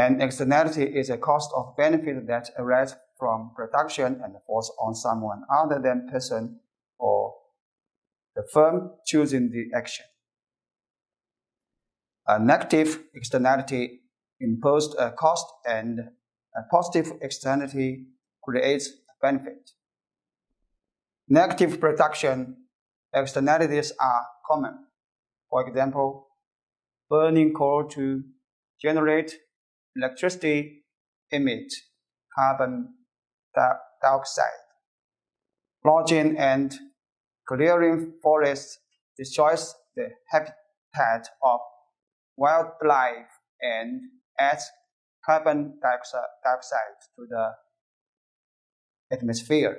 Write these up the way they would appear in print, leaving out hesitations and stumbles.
An externality is a cost of benefit that arises from production and falls on someone other than person or the firm choosing the action. A negative externality imposed a cost, and a positive externality creates a benefit. Negative production externalities are common. For example, burning coal to generate electricity emits carbon dioxide. Logging and clearing forests destroys the habitat of wildlife and adds carbon dioxide to the atmosphere.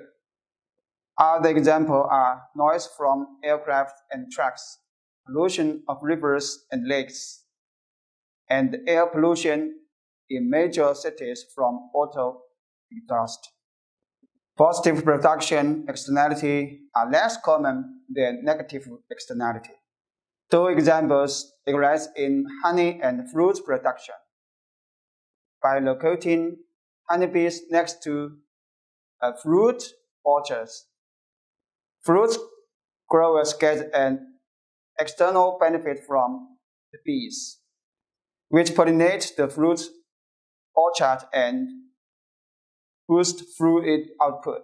Other examples are noise from aircraft and trucks, pollution of rivers and lakes, and air pollution in major cities from auto exhaust. Positive production externality are less common than negative externality. Two examples arise in honey and fruit production. By locating honeybees next to a fruit orchard, fruit growers get an external benefit from the bees, which pollinate the fruit orchard and boost fruit output.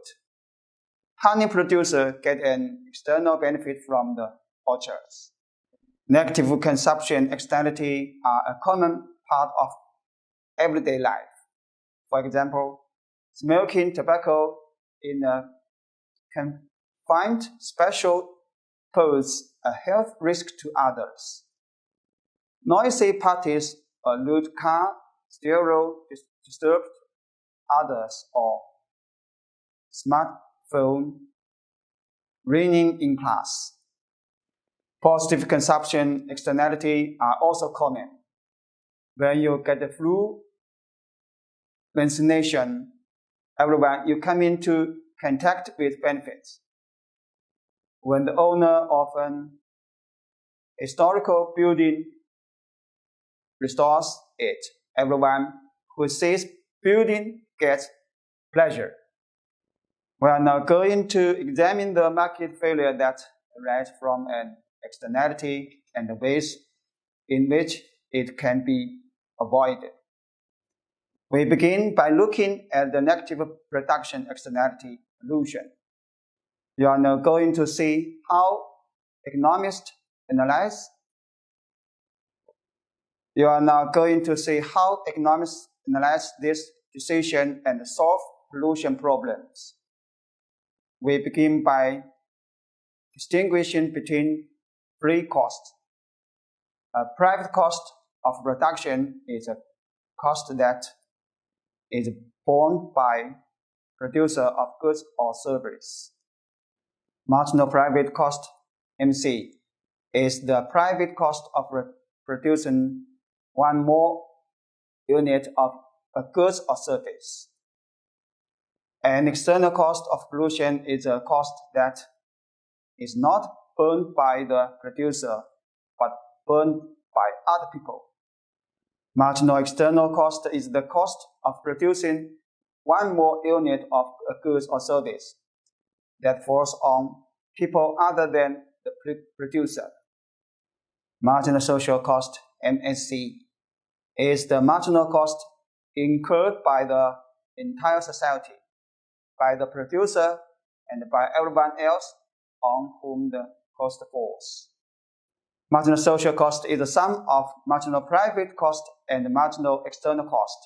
Honey producers get an external benefit from the orchards. Negative consumption externality are a common part of everyday life. For example, smoking tobacco in a confined space poses a health risk to others. Noisy parties or loud car stereo disturb others, or smartphone ringing in class. Positive consumption externality are also common. When you get the flu vaccination, everyone you come into contact with benefits. When the owner of an historical building restores it, everyone who sees building gets pleasure. We are now going to examine the market failure that arises from an externality and the ways in which it can be avoided. We begin by looking at the negative production externality illusion. You are now going to see how economists analyze this decision and solve pollution problems. We begin by distinguishing between three costs. A private cost of production is a cost that is borne by producer of goods or service. Marginal private cost, MC, is the private cost of producing one more unit of a goods or service. An external cost of pollution is a cost that is not borne by the producer, but borne by other people. Marginal external cost is the cost of producing one more unit of a goods or service that falls on people other than the producer. Marginal social cost, MSC, is the marginal cost incurred by the entire society, by the producer, and by everyone else on whom the cost falls. Marginal social cost is the sum of marginal private cost and marginal external cost.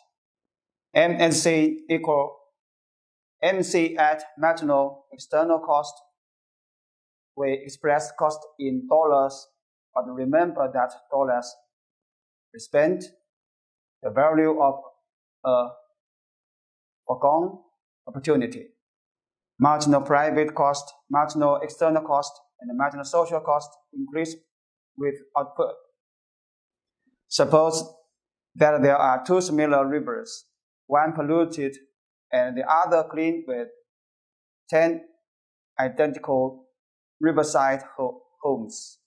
MSC equal MC at marginal external cost. We express cost in dollars, but remember that dollars represent the value of a foregone opportunity. Marginal private cost, marginal external cost, and marginal social cost increase with output. Suppose that there are two similar rivers, one polluted and the other clean, with 10 identical riverside homes.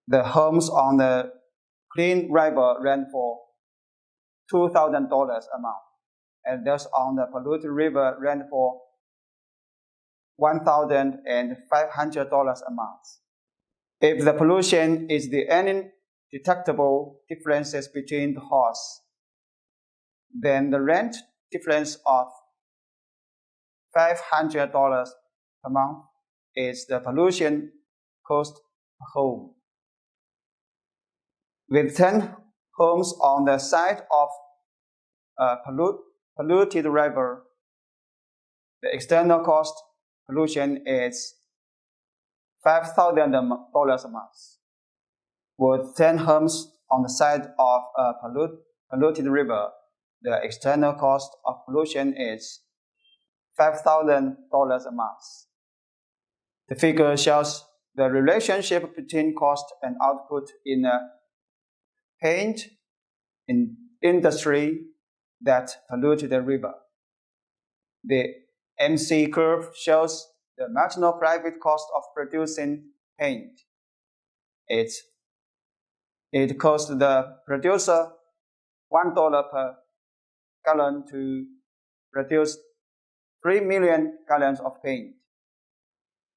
The homes on the clean river rent for $2,000 a month, and those on the polluted river rent for $1,500 a month. If the pollution is the any detectable differences between the hosts, then the rent difference of $500 per month is the pollution cost per home. With 10 homes on the side of a polluted river, the external cost pollution is $5,000 a month. With 10 homes on the side of a polluted river, the external cost of pollution is $5,000 a month. The figure shows the relationship between cost and output in a paint industry that polluted the river. The MC curve shows the marginal private cost of producing paint. It costs the producer $1 per gallon to produce 3 million gallons of paint.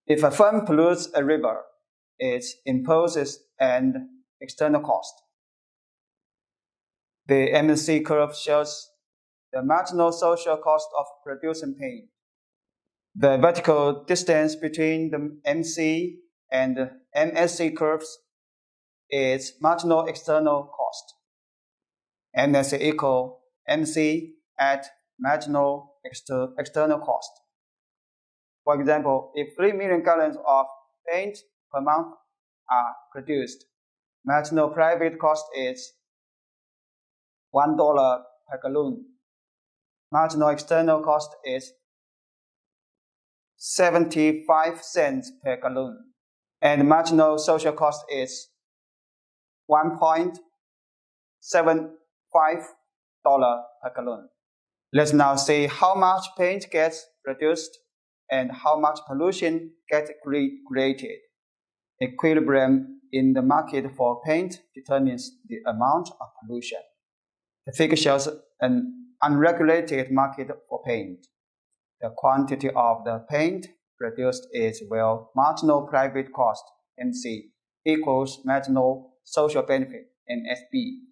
If a firm pollutes a river, it imposes an external cost. The MC curve shows the marginal social cost of producing paint. The vertical distance between the MC and the MSC curves is marginal external cost. MSC equal MC at marginal external cost. For example, if 3 million gallons of paint per month are produced, marginal private cost is $1 per gallon. Marginal external cost is 75 cents per gallon, and marginal social cost is $1.75 per gallon. Let's now see how much paint gets produced and how much pollution gets created. Equilibrium in the market for paint determines the amount of pollution. The figure shows an unregulated market for paint. The quantity of the paint produced is marginal private cost, MC, equals marginal social benefit, MSB.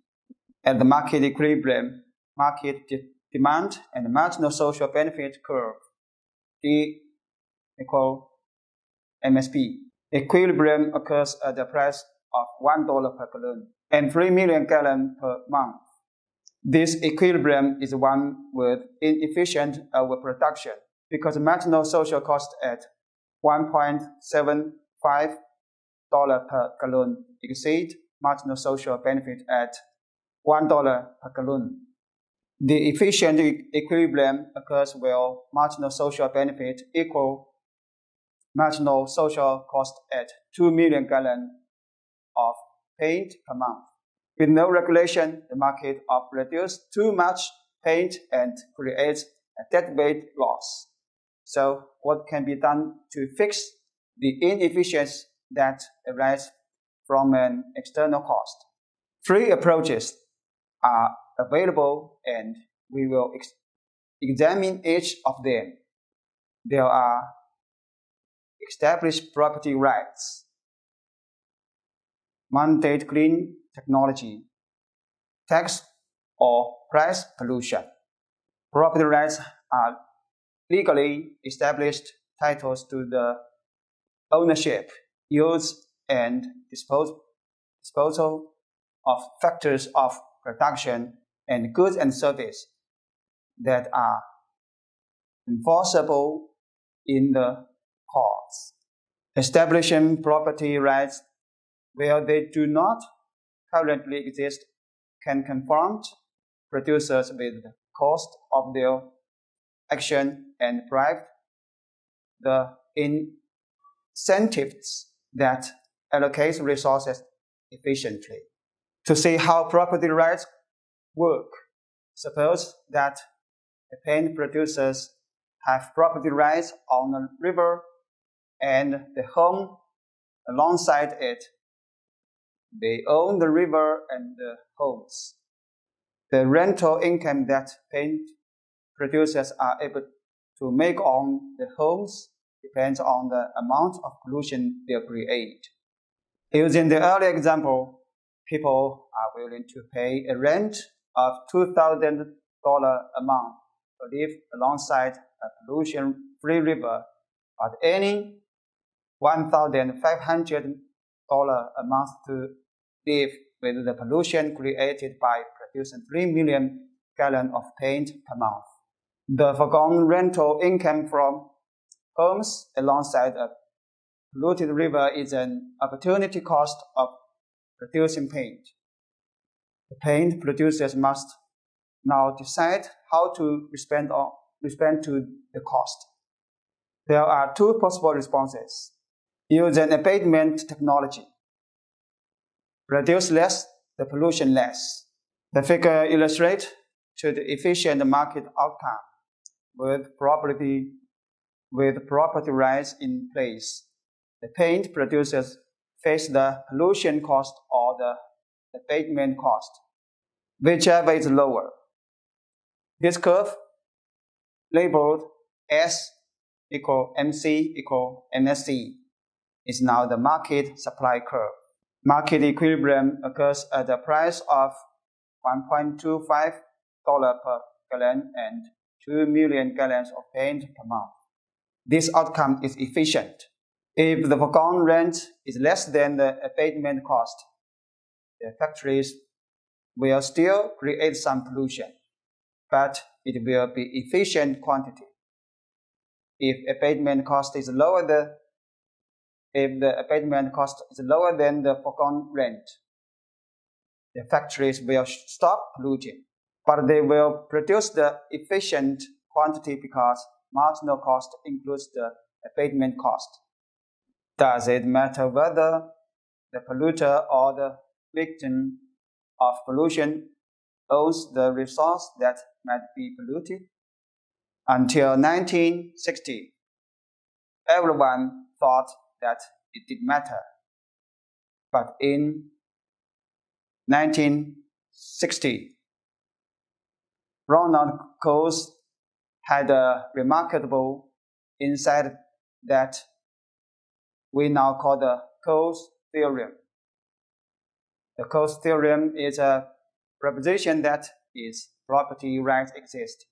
At the market equilibrium, market demand and marginal social benefit curve, D equal MSP. Equilibrium occurs at the price of $1 per gallon and 3 million gallons per month. This equilibrium is one with inefficient overproduction because marginal social cost at $1.75 per gallon exceed marginal social benefit at $1 per gallon. The efficient equilibrium occurs where marginal social benefit equal marginal social cost at 2 million gallons of paint per month. With no regulation, the market produces too much paint and creates a deadweight loss. So what can be done to fix the inefficiencies that arise from an external cost? 3 approaches are available, and we will examine each of them. There are established property rights, mandate clean technology, tax or price pollution. Property rights are legally established titles to the ownership, use, and disposal of factors of production and goods and service that are enforceable in the courts. Establishing property rights where they do not currently exist can confront producers with the cost of their action and provide the incentives that allocate resources efficiently. To see how property rights work, suppose that the paint producers have property rights on a river and the home alongside it. They own the river and the homes. The rental income that paint producers are able to make on the homes depends on the amount of pollution they create. Using the earlier example, people are willing to pay a rent of $2,000 a month to live alongside a pollution-free river, but earning $1,500 a month to live with the pollution created by producing 3 million gallons of paint per month. The foregone rental income from homes alongside a polluted river is an opportunity cost of producing paint. The paint producers must now decide how to respond to the cost. There are two possible responses. Use an abatement technology. Produce less, the pollution less. The figure illustrates to the efficient market outcome with property rights in place. The paint producers face the pollution cost or the abatement cost, whichever is lower. This curve, labeled S equal MC equal MSC, is now the market supply curve. Market equilibrium occurs at the price of $1.25 per gallon and 2 million gallons of paint per month. This outcome is efficient. If the foregone rent is less than the abatement cost, the factories will still create some pollution, but it will be efficient quantity. If the abatement cost is lower than the foregone rent, the factories will stop polluting, but they will produce the efficient quantity because marginal cost includes the abatement cost. Does it matter whether the polluter or the victim of pollution owns the resource that might be polluted? Until 1960, everyone thought that it did matter. But in 1960, Ronald Coase had a remarkable insight that we now call the Coase theorem. The Coase theorem is a proposition that its property rights exist.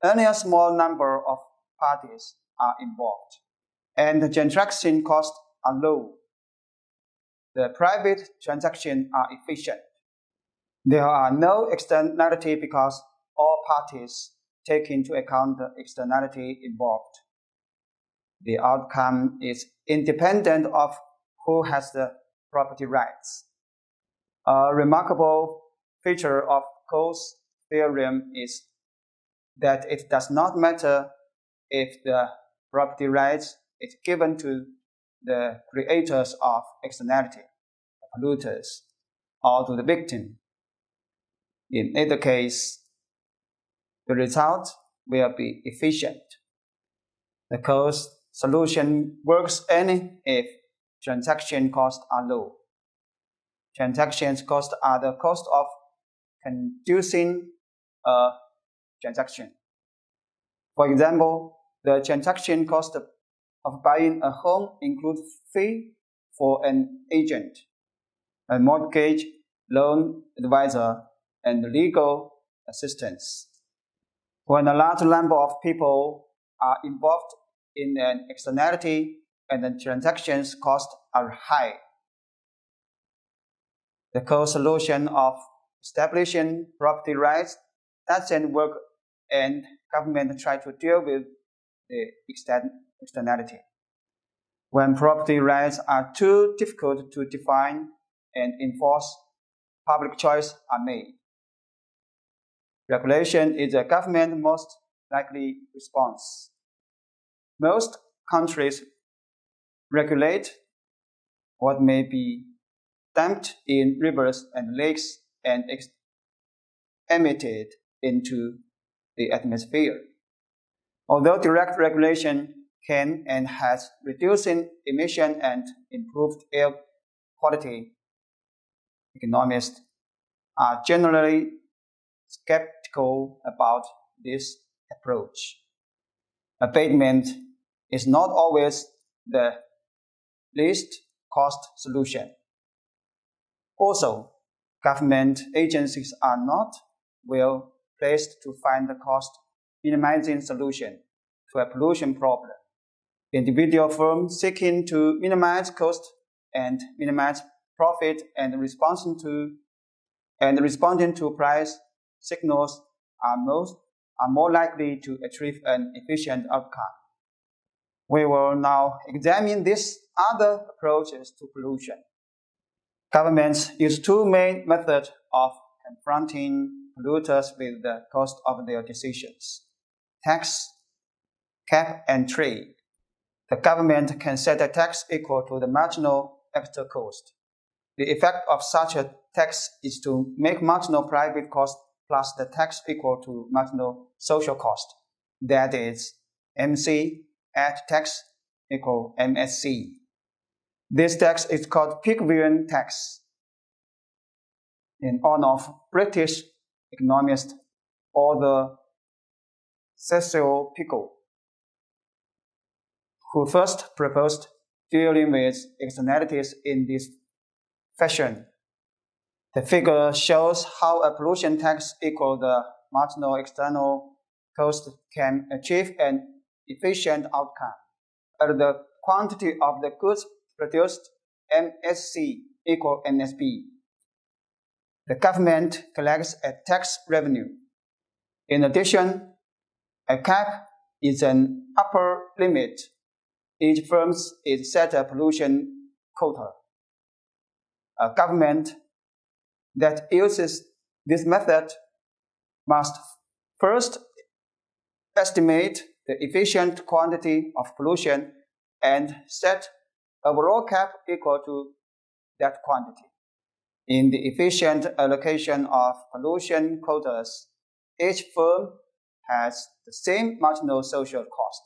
Only a small number of parties are involved, and the transaction costs are low. The private transactions are efficient. There are no externality because all parties take into account the externality involved. The outcome is independent of who has the property rights. A remarkable feature of Coase theorem is that it does not matter if the property rights is given to the creators of externality, the polluters, or to the victim. In either case, the result will be efficient. The Coase solution works only if transaction costs are low. Transaction costs are the cost of conducting a transaction. For example, the transaction cost of buying a home includes fee for an agent, a mortgage loan advisor, and legal assistance. When a large number of people are involved in an externality and the transactions costs are high, the Coase solution of establishing property rights doesn't work, and government try to deal with the externality. When property rights are too difficult to define and enforce, public choice are made. Regulation is the government's most likely response. Most countries regulate what may be dumped in rivers and lakes and emitted into the atmosphere. Although direct regulation can and has reduced emission and improved air quality, economists are generally skeptical about this approach. Abatement is not always the least cost solution. Also, government agencies are not well placed to find the cost minimizing solution to a pollution problem. Individual firms seeking to minimize cost and minimize profit and responding to price signals are more likely to achieve an efficient outcome. We will now examine these other approaches to pollution. Governments use two main methods of confronting polluters with the cost of their decisions: tax, cap and trade. The government can set a tax equal to the marginal extra cost. The effect of such a tax is to make marginal private cost plus the tax equal to marginal social cost. That is, MC at tax equal MSC. This tax is called Pigouvian tax in honor of British economist author Cecil Picot, who first proposed dealing with externalities in this fashion. The figure shows how a pollution tax equal the marginal external cost can achieve an efficient outcome. At the quantity of the goods produced, MSC equal NSP. The government collects a tax revenue. In addition, a cap is an upper limit. Each firm is set a pollution quota. A government that uses this method must first estimate the efficient quantity of pollution and set overall cap equal to that quantity. In the efficient allocation of pollution quotas, each firm has the same marginal social cost.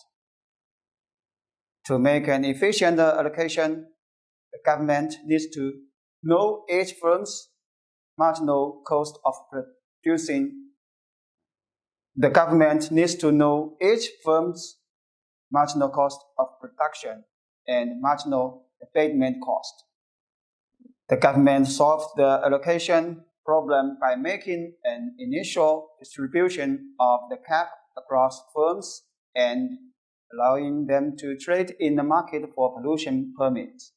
To make an efficient allocation, the government needs to know each firm's marginal cost of producing. The government needs to know each firm's marginal cost of production and marginal abatement cost. The government solves the allocation problem by making an initial distribution of the cap across firms and allowing them to trade in the market for pollution permits.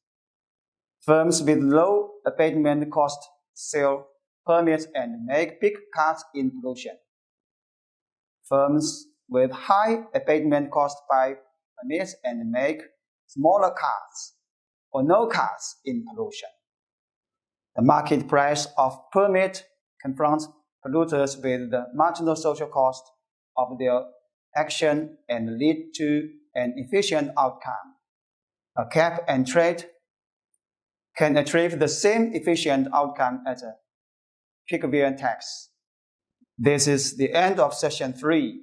Firms with low abatement cost sell permits and make big cuts in pollution. Firms with high abatement cost buy permits and make smaller cuts or no cuts in pollution. The market price of permit confronts polluters with the marginal social cost of their action and lead to an efficient outcome. A cap and trade can achieve the same efficient outcome as a Pigouvian tax. This is the end of session 3.